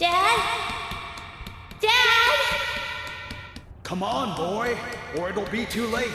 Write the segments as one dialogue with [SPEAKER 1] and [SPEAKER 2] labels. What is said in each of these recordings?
[SPEAKER 1] Dad? Dad?
[SPEAKER 2] Come on, boy, or it'll be too late.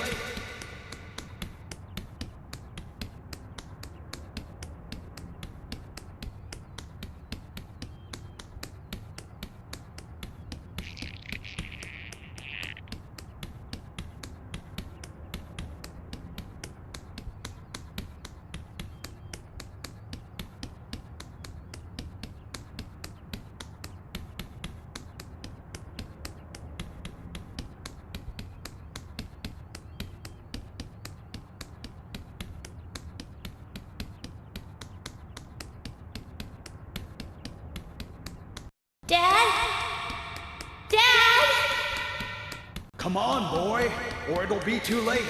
[SPEAKER 1] Dad? Dad?
[SPEAKER 2] Come on, boy, or it'll be too late.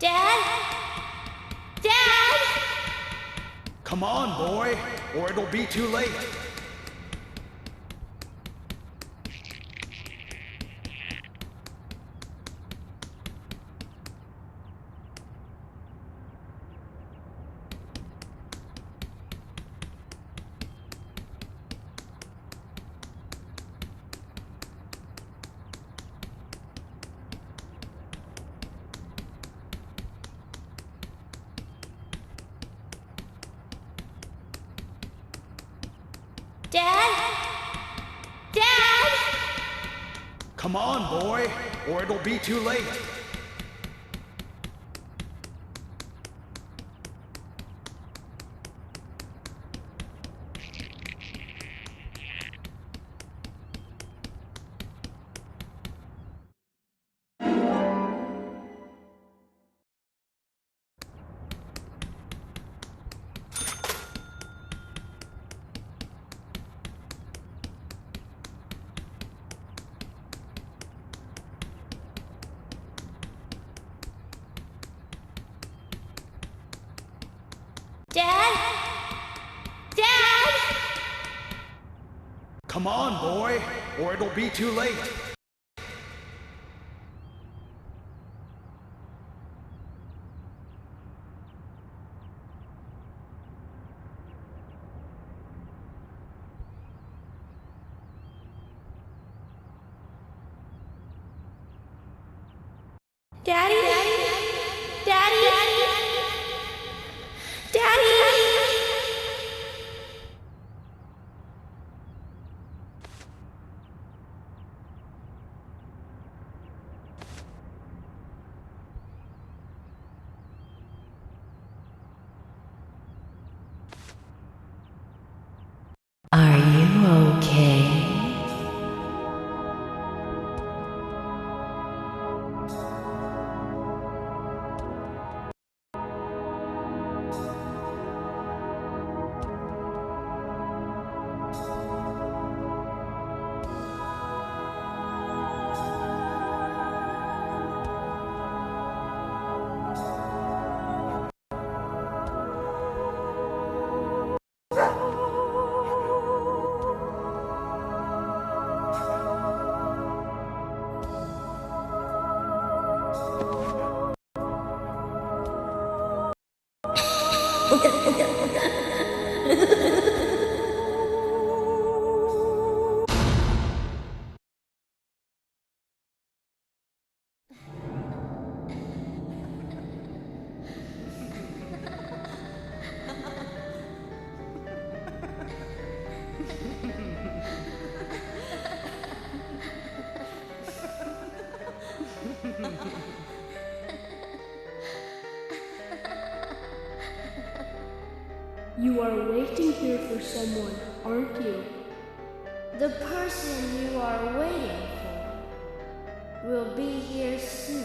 [SPEAKER 1] Dad? Dad?
[SPEAKER 2] Come on, boy, or it'll be too late.
[SPEAKER 1] Dad? Dad?
[SPEAKER 2] Come on, boy, or it'll be too late.
[SPEAKER 1] Dad? Dad?
[SPEAKER 2] Come on, boy, or it'll be too late.
[SPEAKER 1] Daddy? Daddy? Daddy?
[SPEAKER 3] Are you okay?
[SPEAKER 4] You are waiting here for someone, aren't you?
[SPEAKER 1] The person you are waiting for will be here soon.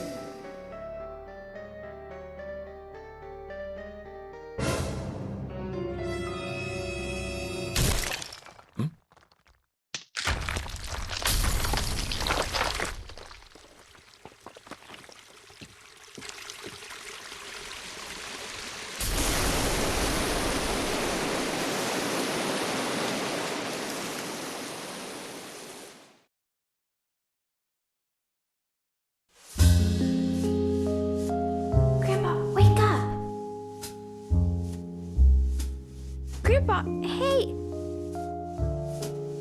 [SPEAKER 5] Hey!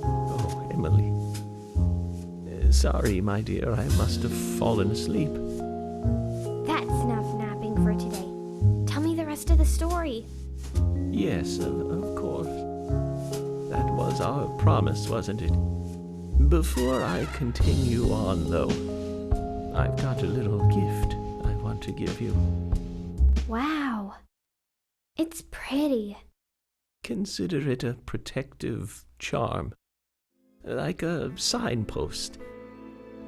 [SPEAKER 6] Oh, Emily. Sorry, my dear, I must have fallen asleep.
[SPEAKER 5] That's enough napping for today. Tell me the rest of the story.
[SPEAKER 6] Yes, of course. That was our promise, wasn't it? Before I continue on, though, I've got a little gift I want to give you.
[SPEAKER 5] Wow. It's pretty.
[SPEAKER 6] Consider it a protective charm, like a signpost.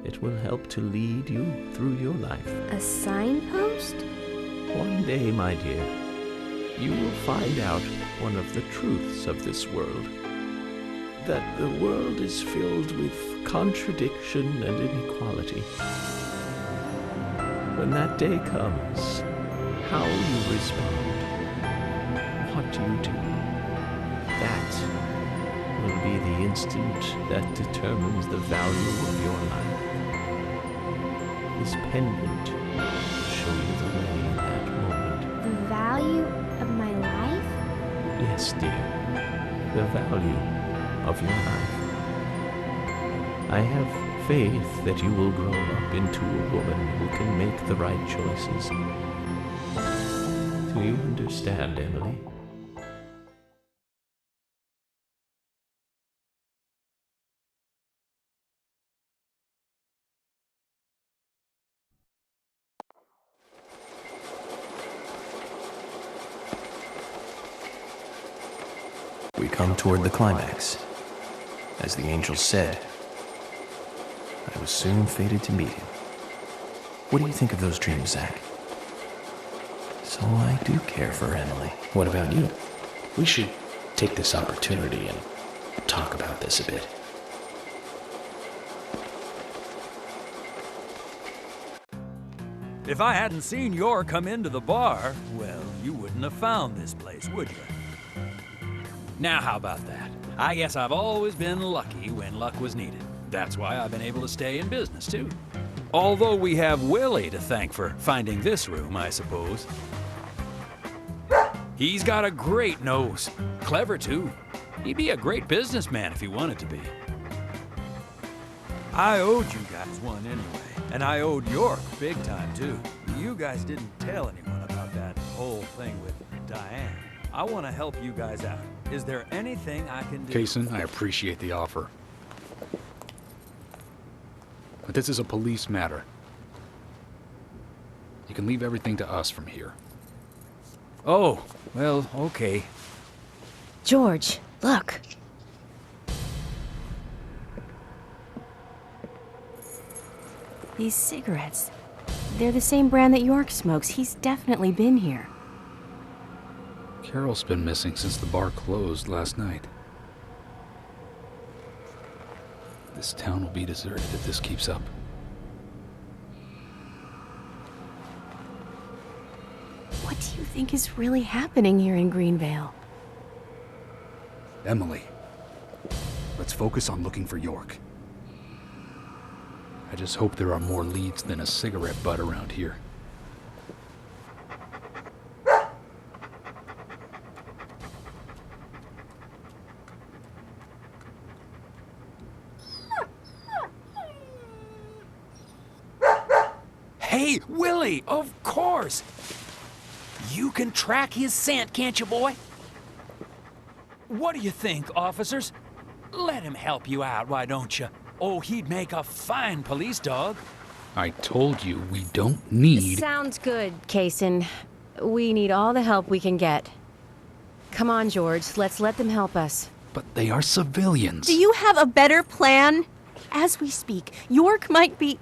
[SPEAKER 6] It will help to lead you through your life.
[SPEAKER 5] A signpost?
[SPEAKER 6] One day, my dear, you will find out one of the truths of this world. That the world is filled with contradiction and inequality. When that day comes, how you respond, what you do, that will be the instant that determines the value of your life. This pendant will show you the way in that moment.
[SPEAKER 5] The value of my life?
[SPEAKER 6] Yes, dear, the value of your life. I have faith that you will grow up into a woman who can make the right choices. Do you understand, Emily?
[SPEAKER 7] We come toward the climax. As the angel said, I was soon fated to meet him. What do you think of those dreams, Zach? So I do care for Emily.
[SPEAKER 8] What about you? We should take this opportunity and talk about this a bit.
[SPEAKER 9] If I hadn't seen Yor come into the bar, well, you wouldn't have found this place, would you? Now, how about that? I guess I've always been lucky when luck was needed. That's why I've been able to stay in business, too. Although we have Willie to thank for finding this room, I suppose. He's got a great nose. Clever, too. He'd be a great businessman if he wanted to be. I owed you guys one anyway, and I owed York big time, too. You guys didn't tell anyone about that whole thing with Diane. I want to help you guys out. Is there anything I can do?
[SPEAKER 10] Kaysen, I appreciate the offer. But this is a police matter. You can leave everything to us from here.
[SPEAKER 9] Oh, well, okay.
[SPEAKER 3] George, look. These cigarettes. They're the same brand that York smokes. He's definitely been here.
[SPEAKER 10] Carol's been missing since the bar closed last night. This town will be deserted if this keeps up.
[SPEAKER 3] What do you think is really happening here in Greenvale?
[SPEAKER 10] Emily, let's focus on looking for York. I just hope there are more leads than a cigarette butt around here.
[SPEAKER 9] Hey, Willie, of course! You can track his scent, can't you, boy? What do you think, officers? Let him help you out, why don't you? Oh, he'd make a fine police dog.
[SPEAKER 10] I told you we don't need...
[SPEAKER 3] Sounds good, Kaysen. We need all the help we can get. Come on, George, let's let them help us.
[SPEAKER 10] But they are civilians.
[SPEAKER 3] Do you have a better plan? As we speak, York might be...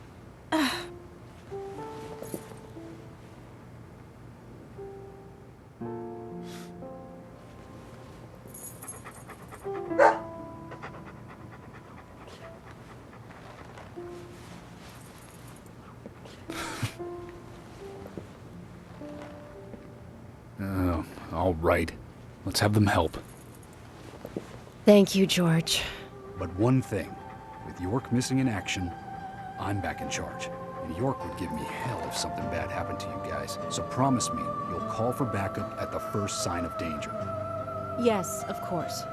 [SPEAKER 10] All right. Let's have them help.
[SPEAKER 3] Thank you, George.
[SPEAKER 10] But one thing. With York missing in action, I'm back in charge. And York would give me hell if something bad happened to you guys. So promise me you'll call for backup at the first sign of danger.
[SPEAKER 3] Yes, of course.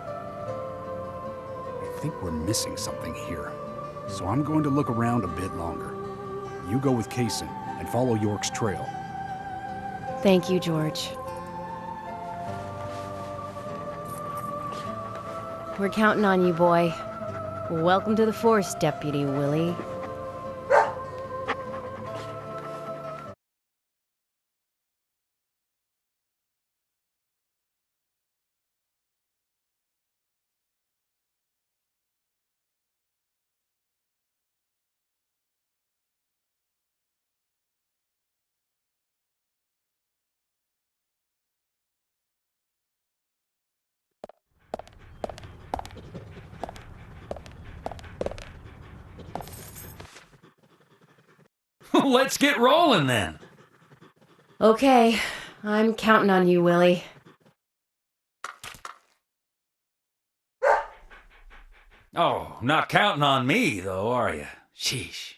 [SPEAKER 10] I think we're missing something here. So I'm going to look around a bit longer. You go with Kaysen and follow York's trail.
[SPEAKER 3] Thank you, George. We're counting on you, boy. Welcome to the force, Deputy Willie.
[SPEAKER 9] Let's get rolling then.
[SPEAKER 3] Okay, I'm counting on you, Willie.
[SPEAKER 9] Oh, not counting on me, though, are you? Sheesh.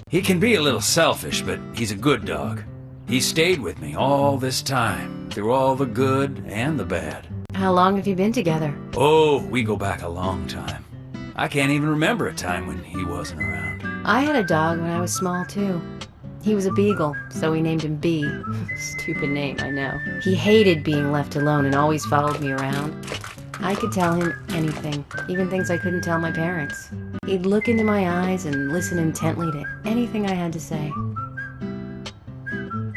[SPEAKER 9] He can be a little selfish, but he's a good dog. He stayed with me all this time, through all the good and the bad.
[SPEAKER 3] How long have you been together?
[SPEAKER 9] Oh, we go back a long time. I can't even remember a time when he wasn't around.
[SPEAKER 3] I had a dog when I was small, too. He was a beagle, so we named him B. Stupid name, I know. He hated being left alone and always followed me around. I could tell him anything, even things I couldn't tell my parents. He'd look into my eyes and listen intently to anything I had to say.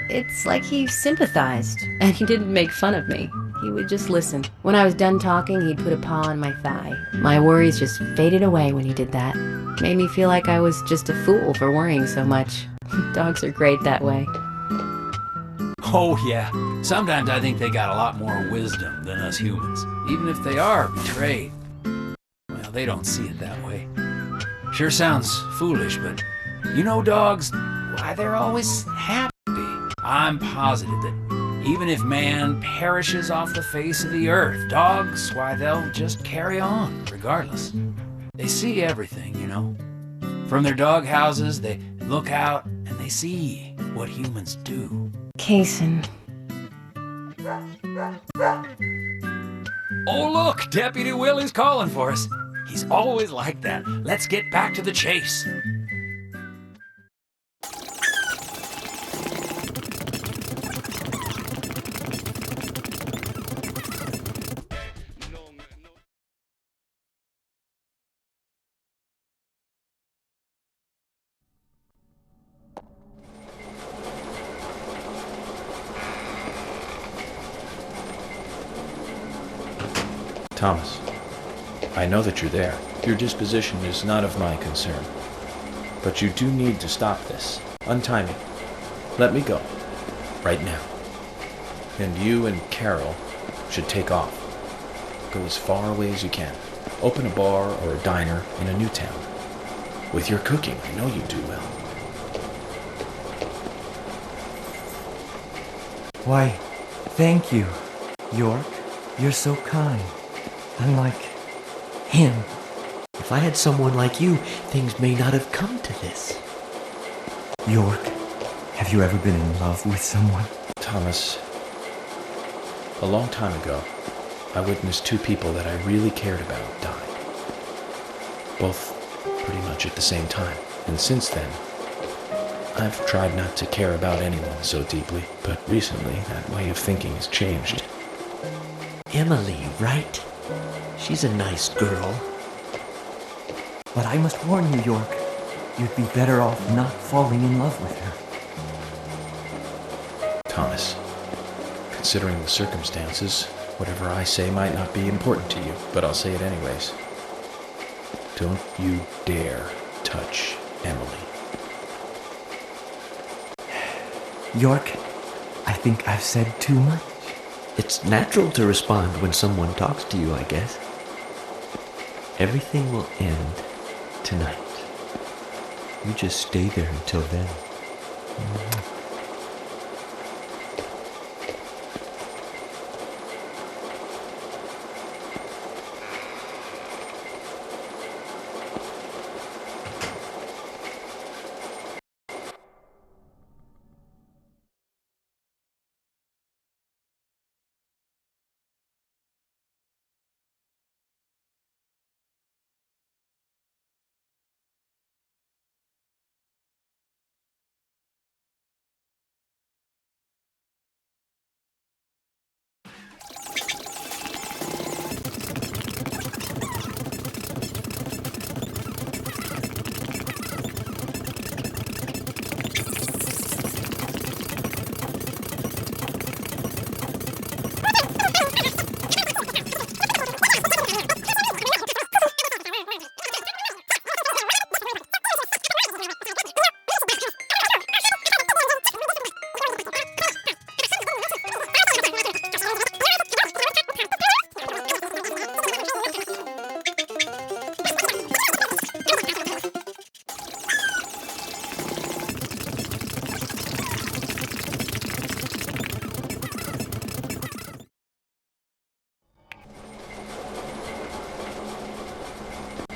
[SPEAKER 3] It's like he sympathized, and he didn't make fun of me. He would just listen. When I was done talking, he'd put a paw on my thigh. My worries just faded away when he did that. Made me feel like I was just a fool for worrying so much. Dogs are great that way.
[SPEAKER 9] Oh, yeah. Sometimes I think they got a lot more wisdom than us humans, even if they are betrayed. Well, they don't see it that way. Sure sounds foolish, but you know dogs, why they're always happy. I'm positive that even if man perishes off the face of the earth, dogs, why, they'll just carry on, regardless. They see everything, you know. From their dog houses, they look out and they see what humans do.
[SPEAKER 3] Kaysen.
[SPEAKER 9] Oh, look! Deputy Willie's calling for us. He's always like that. Let's get back to the chase.
[SPEAKER 8] Thomas, I know that you're there. Your disposition is not of my concern. But you do need to stop this. Untie me. Let me go. Right now. And you and Carol should take off. Go as far away as you can. Open a bar or a diner in a new town. With your cooking, I know you do well.
[SPEAKER 11] Why, thank you, York. You're so kind. Unlike him.
[SPEAKER 12] If I had someone like you, things may not have come to this.
[SPEAKER 11] York, have you ever been in love with someone?
[SPEAKER 8] Thomas, a long time ago, I witnessed two people that I really cared about die. Both pretty much at the same time. And since then, I've tried not to care about anyone so deeply, but recently that way of thinking has changed.
[SPEAKER 12] Emily, right? She's a nice girl.
[SPEAKER 11] But I must warn you, York. You'd be better off not falling in love with her.
[SPEAKER 8] Thomas, considering the circumstances, whatever I say might not be important to you, but I'll say it anyways. Don't you dare touch Emily.
[SPEAKER 11] York, I think I've said too much.
[SPEAKER 12] It's natural to respond when someone talks to you, I guess. Everything will end tonight. You just stay there until then.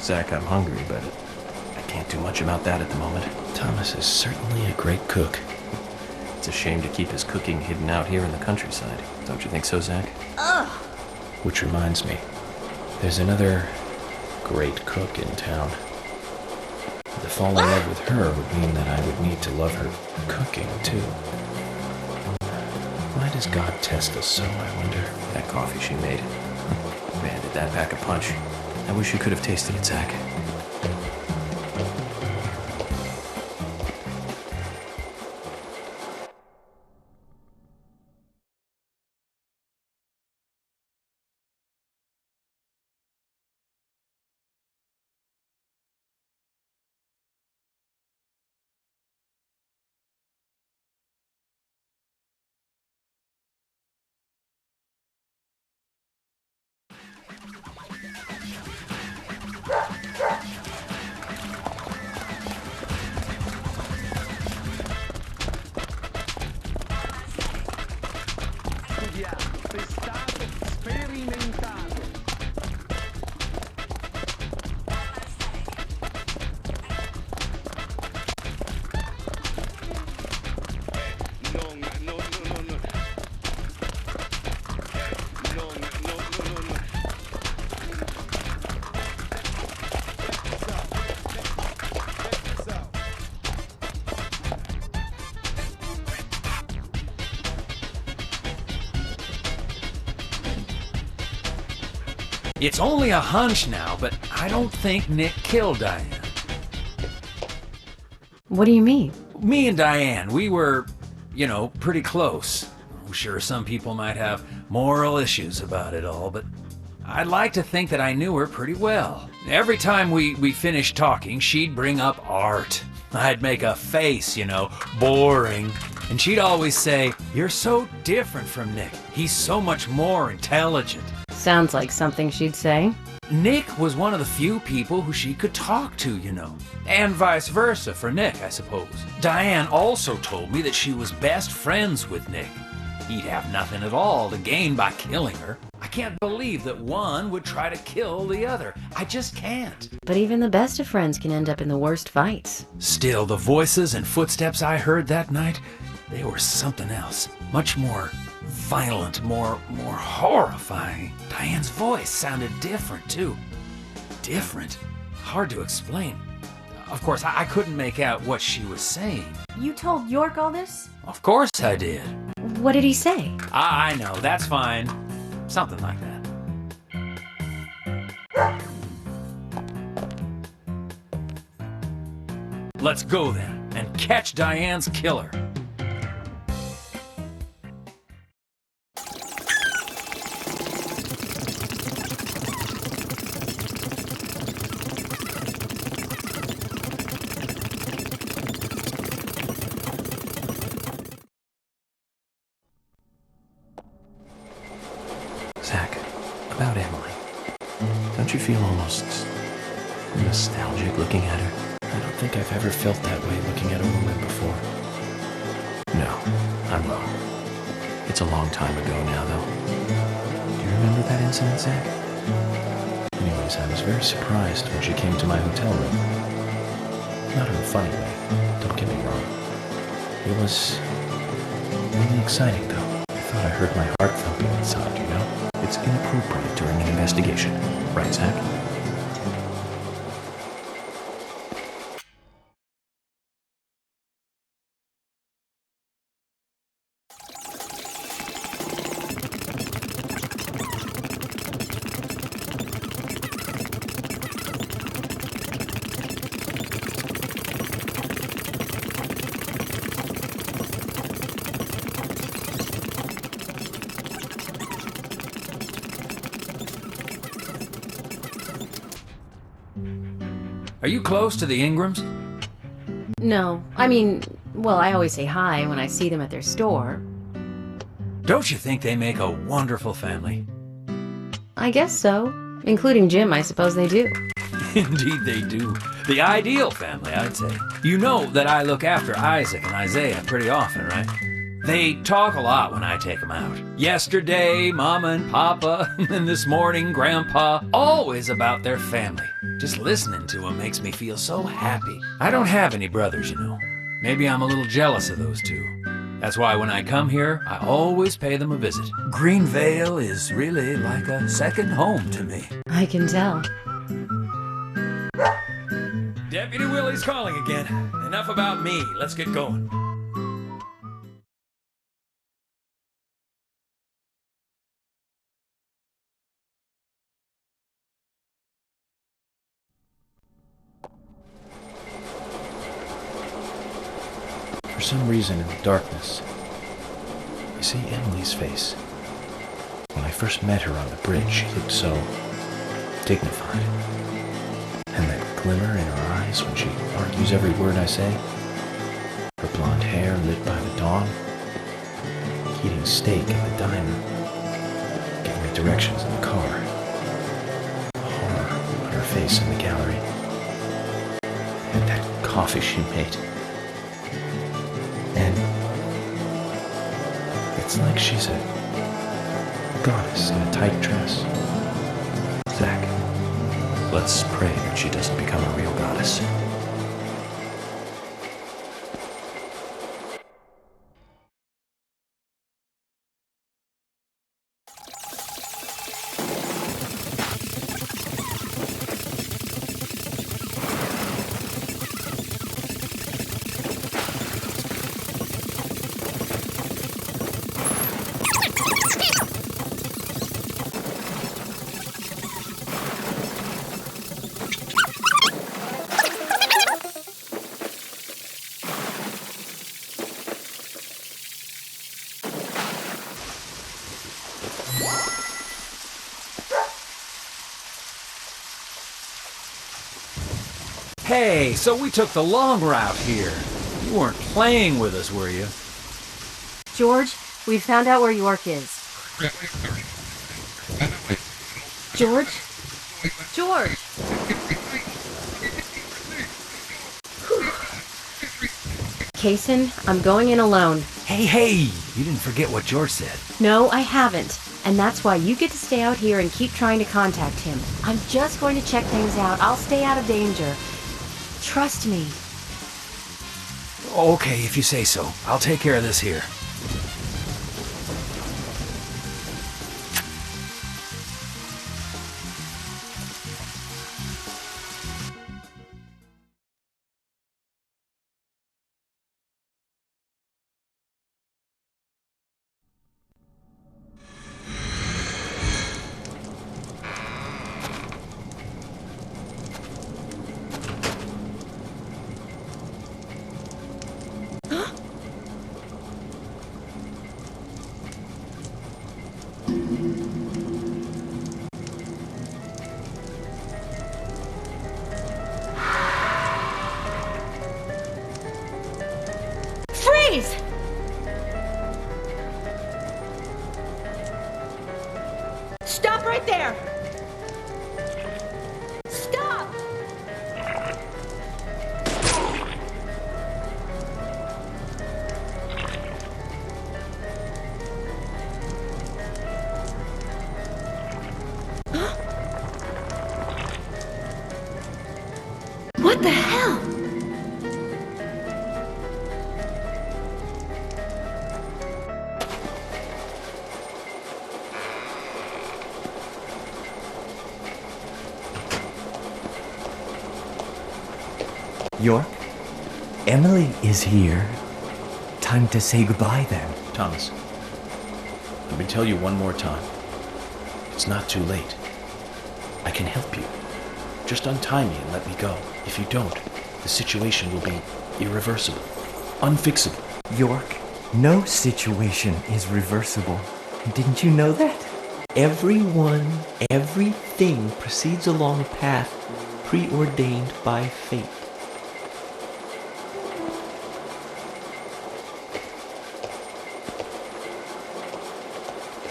[SPEAKER 7] Zach, I'm hungry, but I can't do much about that at the moment.
[SPEAKER 8] Thomas is certainly a great cook.
[SPEAKER 7] It's a shame to keep his cooking hidden out here in the countryside. Don't you think so, Zach?
[SPEAKER 5] Ugh.
[SPEAKER 8] Which reminds me, there's another great cook in town. To fall in love with her would mean that I would need to love her cooking, too. Why does God test us so, I wonder?
[SPEAKER 7] That coffee she made. Man, did that pack a punch. I wish you could have tasted it, Zach.
[SPEAKER 9] It's only a hunch now, but I don't think Nick killed Diane.
[SPEAKER 3] What do you mean?
[SPEAKER 9] Me and Diane, we were, pretty close. I'm sure some people might have moral issues about it all, but I'd like to think that I knew her pretty well. Every time we finished talking, she'd bring up art. I'd make a face, boring. And she'd always say, "You're so different from Nick. He's so much more intelligent."
[SPEAKER 3] Sounds like something she'd say.
[SPEAKER 9] Nick was one of the few people who she could talk to, And vice versa for Nick, I suppose. Diane also told me that she was best friends with Nick. He'd have nothing at all to gain by killing her. I can't believe that one would try to kill the other. I just can't.
[SPEAKER 3] But even the best of friends can end up in the worst fights.
[SPEAKER 9] Still, the voices and footsteps I heard that night, they were something else. Much more violent, more horrifying. Diane's voice sounded different, too. Different. Hard to explain. Of course, I couldn't make out what she was saying.
[SPEAKER 13] You told York all this?
[SPEAKER 9] Of course I did.
[SPEAKER 3] What did he say?
[SPEAKER 9] I know, that's fine. Something like that. Let's go then, and catch Diane's killer.
[SPEAKER 7] Don't you feel almost nostalgic looking at her?
[SPEAKER 8] I don't think I've ever felt that way looking at a woman before.
[SPEAKER 7] No, I'm wrong. It's a long time ago now, though. Do you remember that incident, Zach?
[SPEAKER 8] Anyways, I was very surprised when she came to my hotel room. Not in a funny way, don't get me wrong. It was really exciting, though. I thought I heard my heart thumping inside, you know?
[SPEAKER 7] It's inappropriate during an investigation. Right, Zach?
[SPEAKER 9] Are you close to the Ingrams?
[SPEAKER 3] No, I mean, well, I always say hi when I see them at their store.
[SPEAKER 9] Don't you think they make a wonderful family?
[SPEAKER 3] I guess so. Including Jim, I suppose they do.
[SPEAKER 9] Indeed they do. The ideal family, I'd say. You know that I look after Isaac and Isaiah pretty often, right? They talk a lot when I take them out. Yesterday, Mama and Papa, and this morning, Grandpa, always about their family. Just listening to them makes me feel so happy. I don't have any brothers, you know. Maybe I'm a little jealous of those two. That's why when I come here, I always pay them a visit. Greenvale is really like a second home to me.
[SPEAKER 3] I can tell.
[SPEAKER 9] Deputy Willie's calling again. Enough about me. Let's get going.
[SPEAKER 8] For some reason in the darkness, I see Emily's face. When I first met her on the bridge, she looked so dignified. And that glimmer in her eyes when she argues every word I say. Her blonde hair lit by the dawn. Eating steak at the diner. Giving me directions in the car. Horror on her face in the gallery. And that coffee she made. And it's like she's a goddess in a tight dress.
[SPEAKER 7] Zach, let's pray that she doesn't become a real goddess.
[SPEAKER 9] Hey, so we took the long route here. You weren't playing with us, were you?
[SPEAKER 3] George, we found out where York is. George? George! Kaysen, I'm going in alone.
[SPEAKER 9] Hey, you didn't forget what George said.
[SPEAKER 3] No, I haven't. And that's why you get to stay out here and keep trying to contact him. I'm just going to check things out. I'll stay out of danger. Trust me.
[SPEAKER 9] Okay, if you say so. I'll take care of this here.
[SPEAKER 3] What the hell?
[SPEAKER 11] York? Emily is here. Time to say goodbye then.
[SPEAKER 8] Thomas, let me tell you one more time. It's not too late. I can help you. Just untie me and let me go. If you don't, the situation will be irreversible, unfixable.
[SPEAKER 11] York, no situation is reversible. Didn't you know that?
[SPEAKER 12] Everyone, everything proceeds along a path preordained by fate.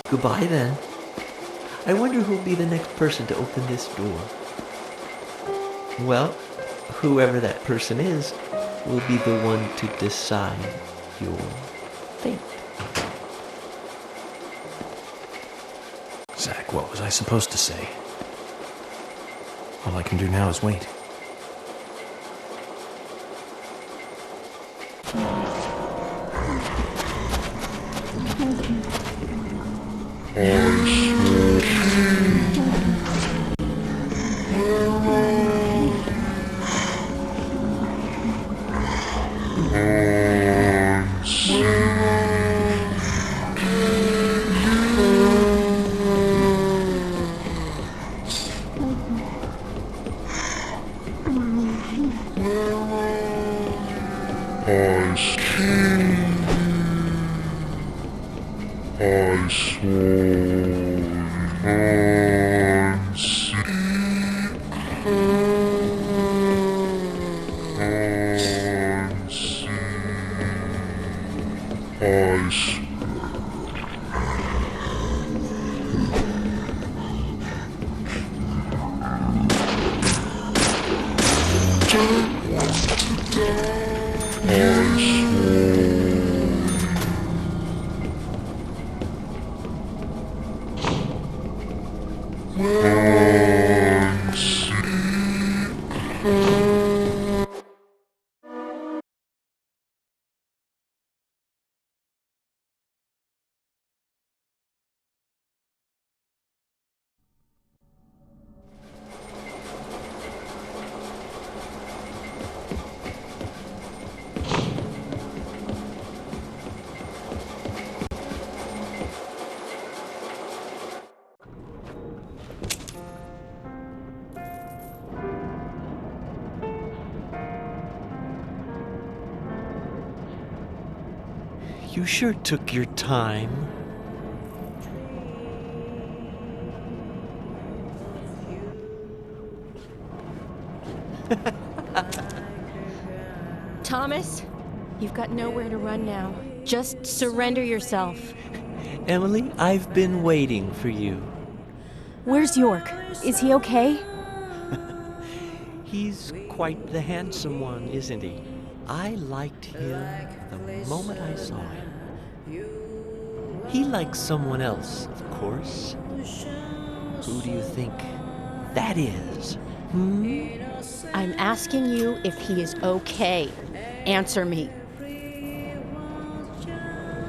[SPEAKER 12] Goodbye then. I wonder who'll be the next person to open this door. Well, whoever that person is will be the one to decide your fate.
[SPEAKER 7] Zach, what was I supposed to say? All I can do now is wait.
[SPEAKER 12] You sure took your time.
[SPEAKER 3] Thomas, you've got nowhere to run now. Just surrender yourself.
[SPEAKER 12] Emily, I've been waiting for you.
[SPEAKER 13] Where's York? Is he okay?
[SPEAKER 12] He's quite the handsome one, isn't he? I liked him the moment I saw him. He likes someone else, of course. Who do you think that is?
[SPEAKER 3] I'm asking you if he is okay. Answer me.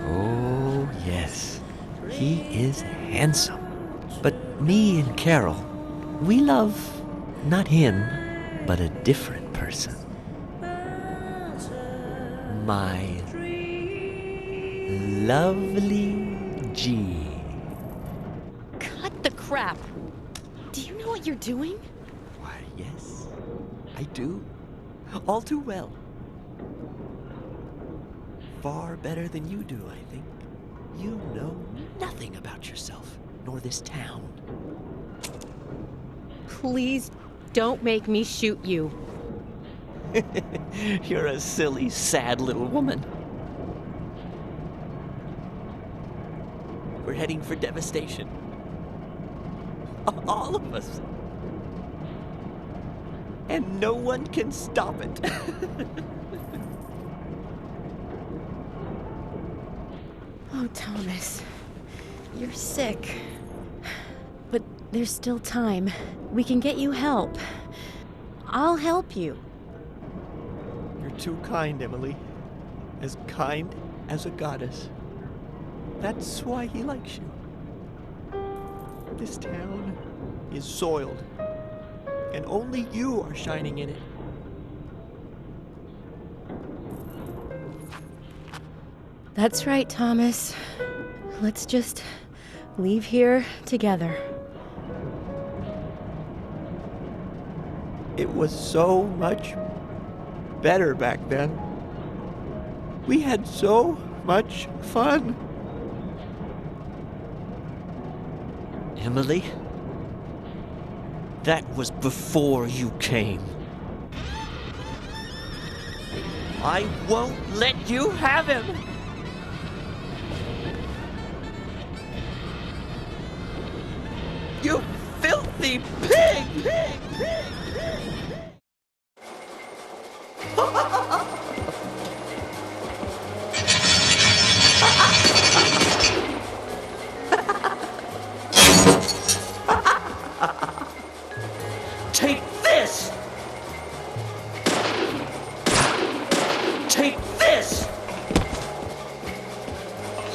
[SPEAKER 12] Oh, yes. He is handsome. But me and Carol, we love not him, but a different person. My lovely G.
[SPEAKER 3] Cut the crap. Do you know what you're doing?
[SPEAKER 12] Why, yes, I do. All too well. Far better than you do, I think. You know nothing about yourself, nor this town.
[SPEAKER 3] Please don't make me shoot you.
[SPEAKER 12] You're a silly, sad little woman. We're heading for devastation. All of us. And no one can stop it.
[SPEAKER 3] Oh, Thomas, you're sick. But there's still time. We can get you help. I'll help you.
[SPEAKER 12] too kind, Emily. As kind as a goddess. That's why he likes you. This town is soiled, and only you are shining in it.
[SPEAKER 3] That's right, Thomas. Let's just leave here together.
[SPEAKER 12] It was so much better back then. We had so much fun. Emily, that was before you came. I won't let you have him. You filthy pig! Take this! Take this!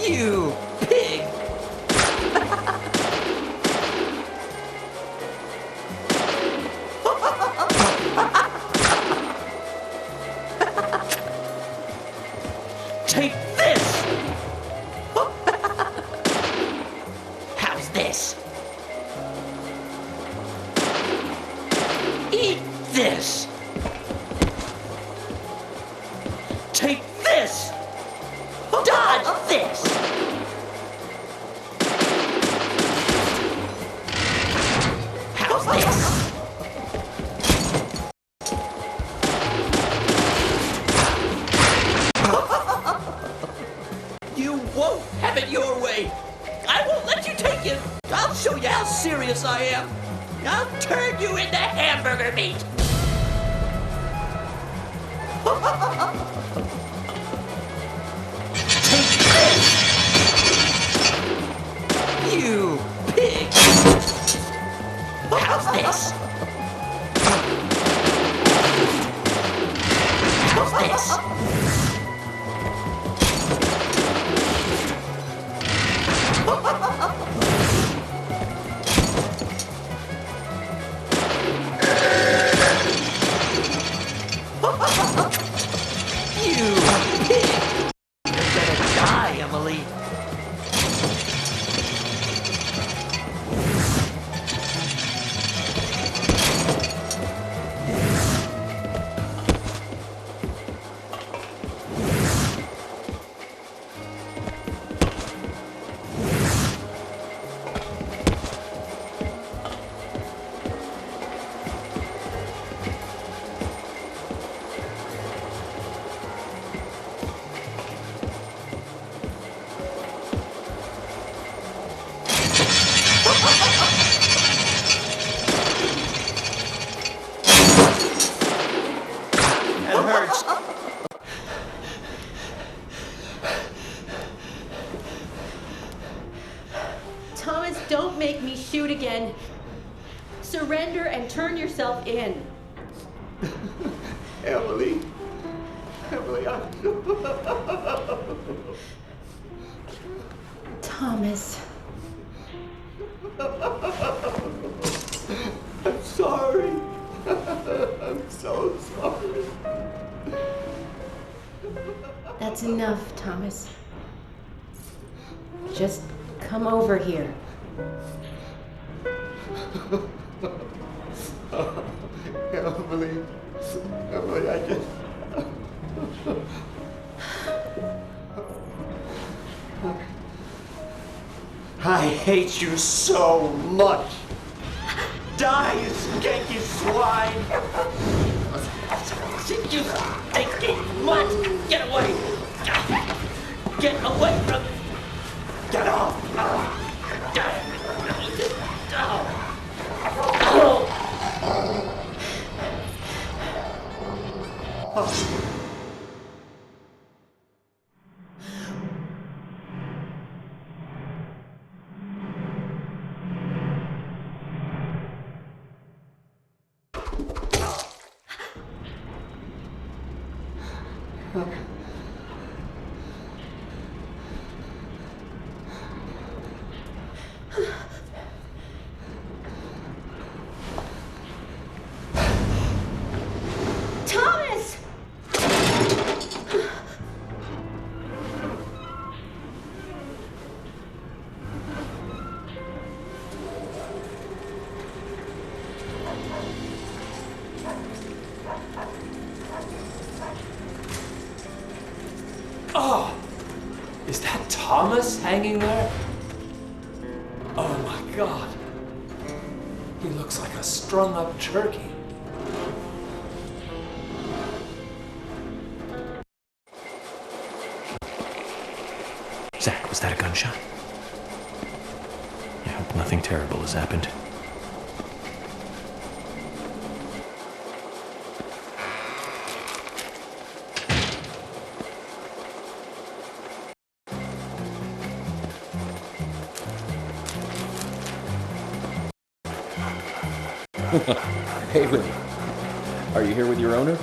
[SPEAKER 12] You pig! Take this! How's this? Eat this! Take this! Dodge this! How's this? You won't have it your way! I won't let you take it! I'll show you how serious I am! I'll turn you into hamburger meat! Take this! You pig! How's this? How's this? You pig! You're gonna die, Emily. It hurts.
[SPEAKER 3] Thomas, don't make me shoot again. Surrender and turn yourself in.
[SPEAKER 12] Emily. Emily,
[SPEAKER 3] Thomas.
[SPEAKER 12] I'm sorry. I'm so sorry.
[SPEAKER 3] That's enough, Thomas. Just come over here.
[SPEAKER 12] Emily, I just... I hate you so much. Die, you skanky swine! You stinky mutt! Get away! Get away from me! Get off!
[SPEAKER 1] Thomas!
[SPEAKER 12] Oh! Is that Thomas hanging there? Oh my god. He looks like a strung-up turkey.
[SPEAKER 7] Zach, was that a gunshot? I hope nothing terrible has happened.
[SPEAKER 8] Hey, Willie. Are you here with your owner?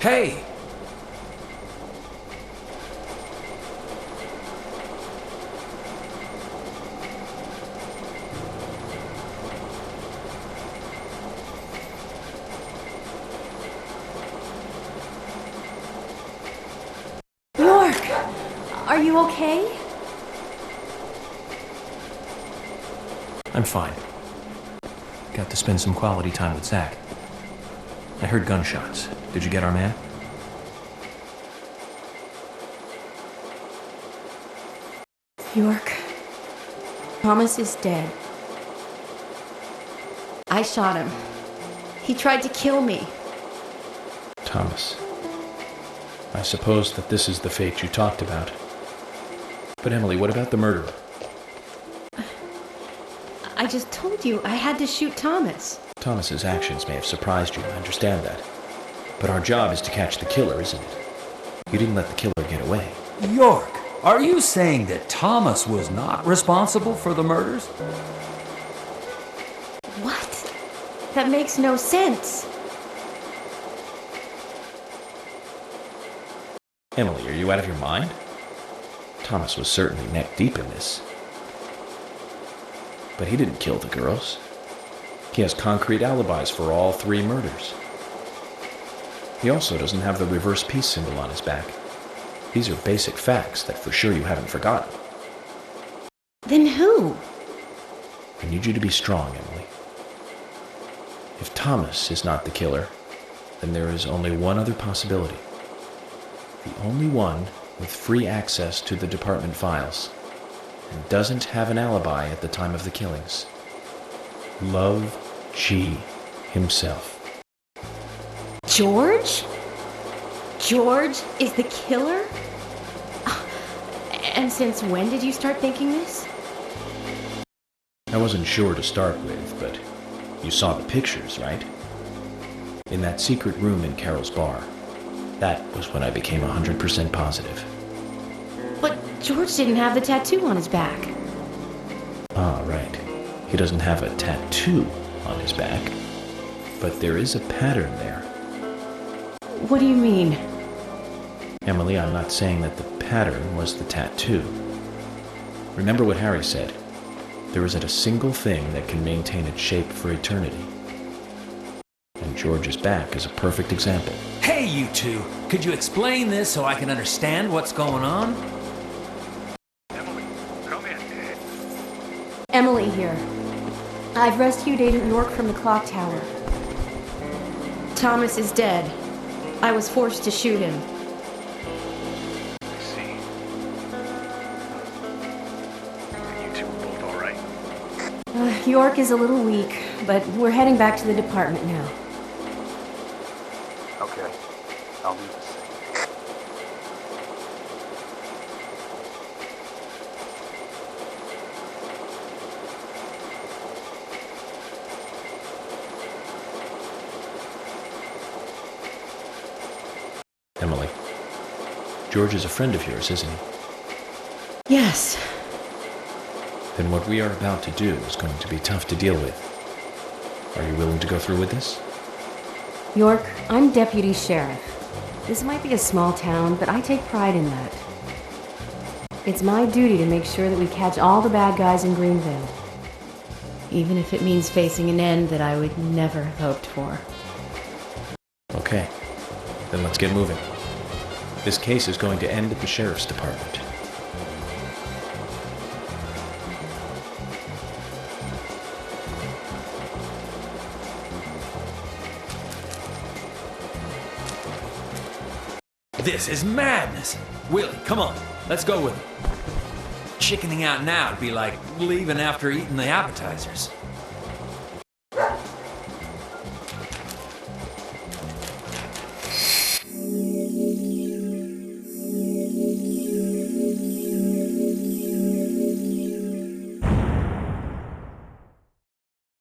[SPEAKER 12] Hey!
[SPEAKER 13] York! Are you okay?
[SPEAKER 7] I'm fine. Got to spend some quality time with Zach. I heard gunshots. Did you get our man?
[SPEAKER 13] York. Thomas is dead.
[SPEAKER 3] I shot him. He tried to kill me.
[SPEAKER 8] Thomas. I suppose that this is the fate you talked about. But Emily, what about the murderer?
[SPEAKER 3] I just told you I had to shoot Thomas.
[SPEAKER 8] Thomas's actions may have surprised you, I understand that. But our job is to catch the killer, isn't it? You didn't let the killer get away.
[SPEAKER 14] York, are you saying that Thomas was not responsible for the murders?
[SPEAKER 3] What? That makes no sense.
[SPEAKER 8] Emily, are you out of your mind? Thomas was certainly neck deep in this. But he didn't kill the girls. He has concrete alibis for all 3 murders. He also doesn't have the reverse peace symbol on his back. These are basic facts that for sure you haven't forgotten.
[SPEAKER 3] Then who?
[SPEAKER 8] I need you to be strong, Emily. If Thomas is not the killer, then there is only one other possibility. The only one with free access to the department files and doesn't have an alibi at the time of the killings. Love G himself.
[SPEAKER 3] George? George is the killer? And since when did you start thinking this?
[SPEAKER 8] I wasn't sure to start with, but you saw the pictures, right? In that secret room in Carol's bar. That was when I became 100% positive.
[SPEAKER 3] But George didn't have the tattoo on his back.
[SPEAKER 8] Ah, right. He doesn't have a tattoo on his back. But there is a pattern there.
[SPEAKER 3] What do you mean?
[SPEAKER 8] Emily, I'm not saying that the pattern was the tattoo. Remember what Harry said. There isn't a single thing that can maintain its shape for eternity. And George is back is a perfect example.
[SPEAKER 14] Hey, you two! Could you explain this so I can understand what's going on?
[SPEAKER 10] Emily, come in.
[SPEAKER 13] Emily here. I've rescued Agent York from the clock tower. Thomas is dead. I was forced to shoot him.
[SPEAKER 10] I see. And you two are both all right?
[SPEAKER 13] York is a little weak, but we're heading back to the department now.
[SPEAKER 10] Okay. I'll do the same.
[SPEAKER 8] Emily, George is a friend of yours, isn't he?
[SPEAKER 13] Yes.
[SPEAKER 8] Then what we are about to do is going to be tough to deal with. Are you willing to go through with this?
[SPEAKER 3] York, I'm deputy sheriff. This might be a small town, but I take pride in that. It's my duty to make sure that we catch all the bad guys in Greenville. Even if it means facing an end that I would never have hoped for.
[SPEAKER 8] Okay, then let's get moving. This case is going to end at the sheriff's department.
[SPEAKER 9] This is madness. Willie, come on. Let's go with it. Chickening out now would be like leaving after eating the appetizers.